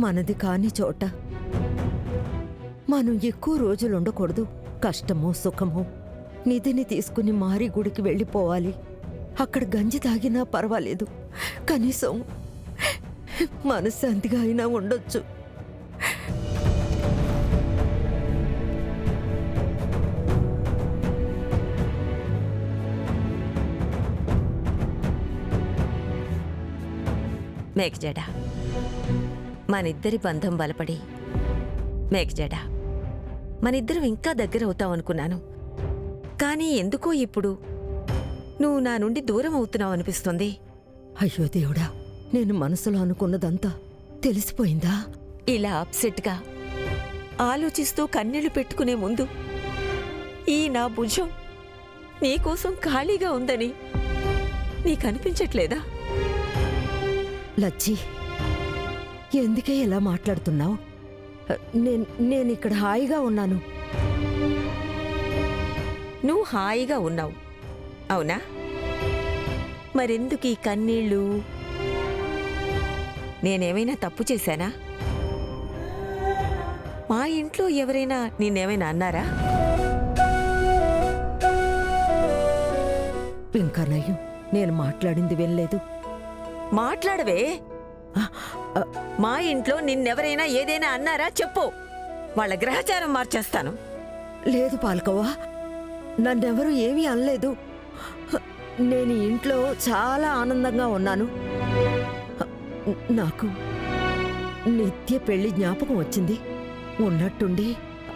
మనది కాని చోట మనం ఎక్కువ రోజులు ఉండకూడదు. కష్టమో సుఖమో నిధిని తీసుకుని మారి గుడికి వెళ్ళిపోవాలి. అక్కడ గంజి తాగినా పర్వాలేదు, కనీసం మనశ్శాంతిగా అయినా ఉండొచ్చు. మేఘజడ, మనిద్దరి బంధం బలపడి మేఘజడ మనిద్దరం ఇంకా దగ్గర అవుతావనుకున్నాను. కానీ ఎందుకో ఇప్పుడు నువ్వు నా నుండి దూరం అవుతున్నావు అనిపిస్తుంది. అయ్యో దేవుడా, నేను మనసులో అనుకున్నదంతా తెలిసిపోయిందా? ఇలా అప్సెట్గా ఆలోచిస్తూ కన్నీళ్లు పెట్టుకునే ముందు ఈ నా భుజం నీకోసం ఖాళీగా ఉందని నీకనిపించట్లేదా? లచ్చి, ఎందుకే ఇలా మాట్లాడుతున్నావు? నేనిక్కడ హాయిగా ఉన్నాను. నువ్వు హాయిగా ఉన్నావు, అవునా? మరెందుకు ఈ కన్నీళ్ళు? నేనేమైనా తప్పు చేశానా? మా ఇంట్లో ఎవరైనా నిన్నేమైనా అన్నారా? ఇంకా నయ్యం, నేను మాట్లాడింది వినలేదు. మాట్లాడవే. మా ఇంట్లో నిన్నెవరైనా ఏదైనా అన్నారా చెప్పు, వాళ్ళ గ్రహచారం మార్చేస్తాను. లేదు పాల్కవ్వ, నన్నెవరూ ఏమీ అనలేదు. నేను ఇంట్లో చాలా ఆనందంగా ఉన్నాను. నాకు నిత్య పెళ్లి జ్ఞాపకం వచ్చింది. ఉన్నట్టుండి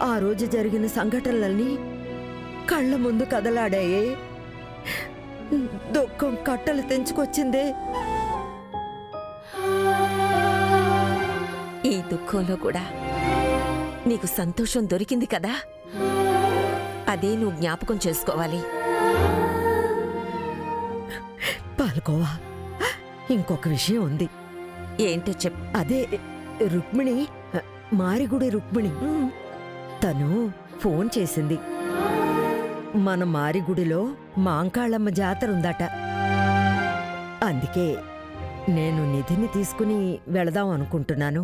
ఆ రోజు జరిగిన సంఘటనలన్నీ కళ్ళ ముందు కదలాడాయే. దుఃఖం కట్టలు తెంచుకొచ్చిందే. ఈ దుఃఖంలో కూడా నీకు సంతోషం దొరికింది కదా, అదే నువ్వు జ్ఞాపకం చేసుకోవాలి. పాల్కోవా, ఇంకొక విషయం ఉంది. ఏంటో చెప్పు. అదే రుక్మిణి, మారిగుడి రుక్మిణి, తను ఫోన్ చేసింది. మన మారిగుడిలో మాంకాళమ్మ జాతర ఉందట. అందుకే నేను నిధిని తీసుకుని వెళదాం అనుకుంటున్నాను.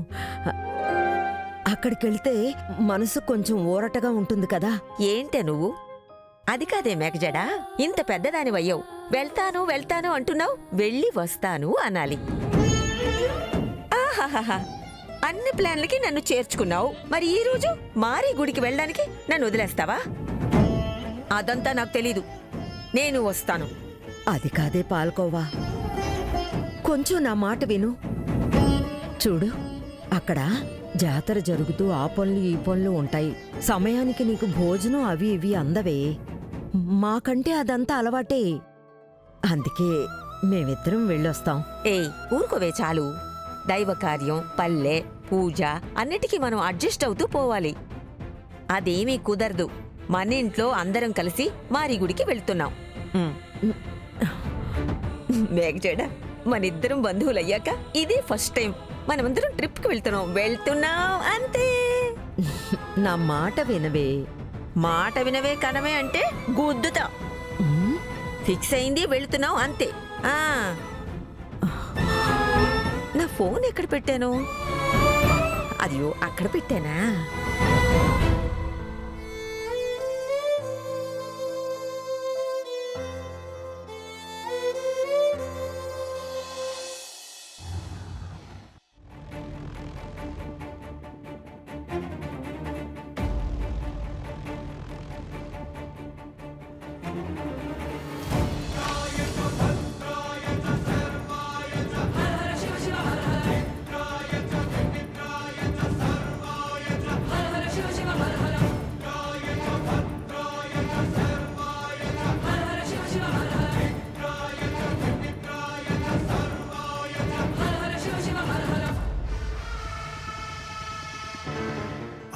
అక్కడికెళ్తే మనసు కొంచెం ఊరటగా ఉంటుంది కదా. ఏంటే నువ్వు? అది కాదే మేఘజడా, ఇంత పెద్దదానివయ్యావు, వెళ్తాను వెళ్తాను అంటున్నావు. వెళ్ళి వస్తాను అనాలి. ఆహాహా, అన్ని ప్లాన్లకి నన్ను చేర్చుకున్నావు. మరి ఈ రోజు మారి గుడికి వెళ్ళడానికి నన్ను వదిలేస్తావా? అదంతా నాకు తెలీదు, నేను వస్తాను. అది కాదే పాల్కోవా, కొంచెం నా మాట విను. చూడు, అక్కడ జాతర జరుగుతూ ఆ పనులు ఈ పనులు ఉంటాయి. సమయానికి నీకు భోజనం అవి ఇవి అందవే. మాకంటే అదంతా అలవాటే. అందుకే మేమిద్దరం వెళ్ళొస్తాం. ఏయ్ ఊరుకోవే చాలు. దైవ కార్యం, పల్లె, పూజ అన్నిటికీ మనం అడ్జస్ట్ అవుతూ పోవాలి. అదేమీ కుదరదు. మన ఇంట్లో అందరం కలిసి మారిగుడికి వెళ్తున్నాం. మేఘజడ, మనిద్దరం బంధువులయ్యాక ఇదే ఫస్ట్ టైం మనమందరం ట్రిప్కి వెళ్తున్నాం అంతే. నా మాట వినవే. మాట వినవే కనవే అంటే గుద్దుతా. ఫిక్స్ అయింది, వెళ్తున్నాం అంతే. నా ఫోన్ ఎక్కడ పెట్టాను? అదియో అక్కడ పెట్టానా?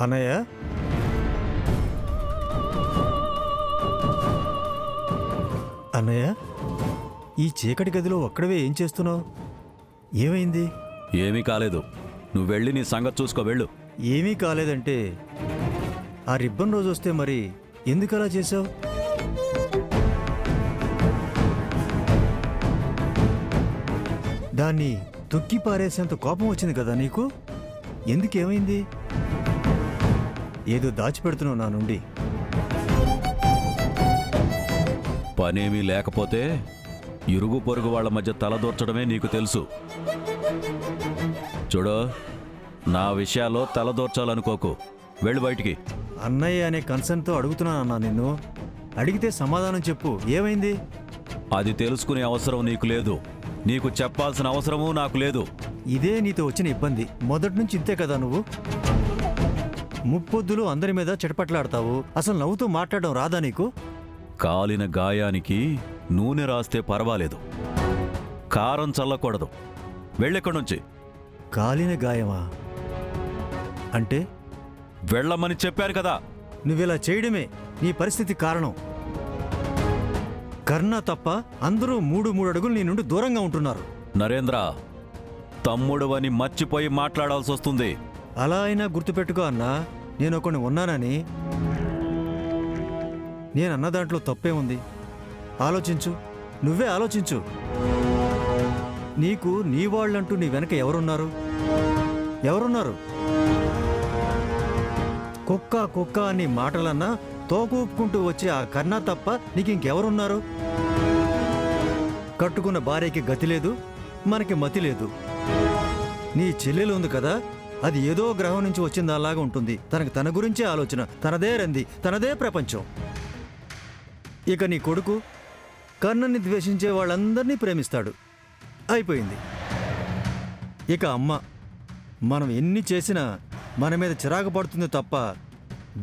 అన్నయ్య, అన్నయ్య, ఈ చీకటి గదిలో ఒక్కడవే ఏం చేస్తున్నావు? ఏమైంది? ఏమీ కాలేదు, నువ్వు వెళ్ళి నీ సంగతి చూసుకో, వెళ్ళు. ఏమీ కాలేదంటే ఆ రిబ్బన్ రోజు వస్తే మరి ఎందుకలా చేసావు? దాన్ని తొక్కి పారేసేంత కోపం వచ్చింది కదా నీకు? ఎందుకేమైంది? ఏదో దాచిపెడుతున్నావు నా నుండి. పనేమీ లేకపోతే ఇరుగు పొరుగు వాళ్ళ మధ్య తలదూర్చడమే నీకు తెలుసు. చూడు, నా విషయాల్లో తలదూర్చాలనుకోకు. వెళ్ళు బయటికి. అన్నయ్య అనే కన్సర్న్తో అడుగుతున్నానన్నా నిన్ను. అడిగితే సమాధానం చెప్పు. ఏమైంది? అది తెలుసుకునే అవసరం నీకు లేదు. నీకు చెప్పాల్సిన అవసరమూ నాకు లేదు. ఇదే నీతో వచ్చిన ఇబ్బంది. మొదటి నుంచి ఇంతే కదా నువ్వు. ముప్పొద్దులు అందరి మీద చిటపట్లాడతావు. అసలు నవ్వుతూ మాట్లాడడం రాదా నీకు? కాలిన గాయానికి నూనె రాస్తే పర్వాలేదు, కారం చల్లకూడదు. వెళ్ళెక్కడి నుంచి. కాలిన గాయమా అంటే? వెళ్ళమని చెప్పాను కదా. నువ్విలా చేయడమే నీ పరిస్థితి కారణం. కర్ణ తప్ప అందరూ 3 అడుగులు నీ నుండి దూరంగా ఉంటున్నారు. నరేంద్ర, తమ్ముడువని మర్చిపోయి మాట్లాడాల్సి వస్తుంది. అలా అయినా గుర్తుపెట్టుకో అన్నా, నేను ఒకని ఉన్నానని. నేనన్న దాంట్లో తప్పే ఉంది. ఆలోచించు, నువ్వే ఆలోచించు. నీకు నీ వాళ్ళంటూ నీ వెనక ఎవరున్నారు? కుక్క కుక్క అని మాటలన్నా తోకూపుకుంటూ వచ్చే ఆ కర్ణ తప్ప నీకింకెవరున్నారు? కట్టుకున్న భార్యకి గతి లేదు, మనకి మతి లేదు. నీ చెల్లెలు ఉంది కదా, అది ఏదో గ్రహం నుంచి వచ్చిందలాగా ఉంటుంది. తనకి తన గురించే ఆలోచన, తనదే రంది, తనదే ప్రపంచం. ఇక నీ కొడుకు కర్ణని ద్వేషించే వాళ్ళందరినీ ప్రేమిస్తాడు. అయిపోయింది. ఇక అమ్మ మనం ఎన్ని చేసినా మన మీద చిరాకు పడుతుంది తప్ప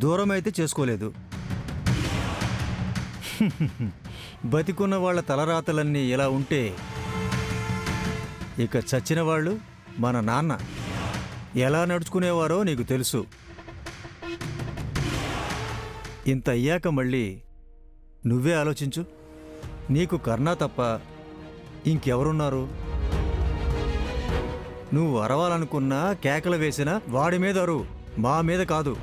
దూరమైతే చేసుకోలేదు. బతికున్న వాళ్ళ తలరాతలన్నీ ఇలా ఉంటే ఇక చచ్చిన వాళ్ళు మన నాన్న ఎలా నడుచుకునేవారో నీకు తెలుసు. ఇంత అయ్యాక మళ్ళీ నువ్వే ఆలోచించు. నీకు కర్ణ తప్ప ఇంకెవరున్నారు? నువ్వు అరవాలనుకున్నా, కేకలు వేసినా వాడి మీద అరువు, మా మీద కాదు.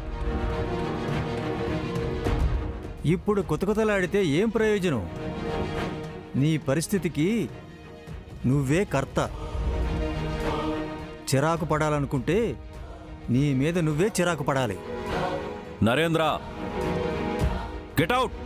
ఇప్పుడు కొతకొతలాడితే ఏం ప్రయోజనం? నీ పరిస్థితికి నువ్వే కర్త. చిరాకు పడాలనుకుంటే నీ మీద నువ్వే చిరాకు పడాలి. Narendra, get out.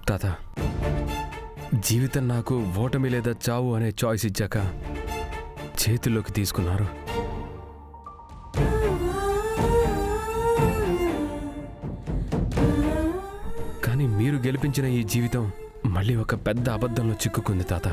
తాత, జీవితం నాకు ఓటమి లేదా చావు అనే చాయిస్ ఇచ్చాక చేతుల్లోకి తీసుకున్నారు. కానీ మీరు గెలిపించిన ఈ జీవితం మళ్ళీ ఒక పెద్ద అబద్ధంలో చిక్కుకుంది తాత.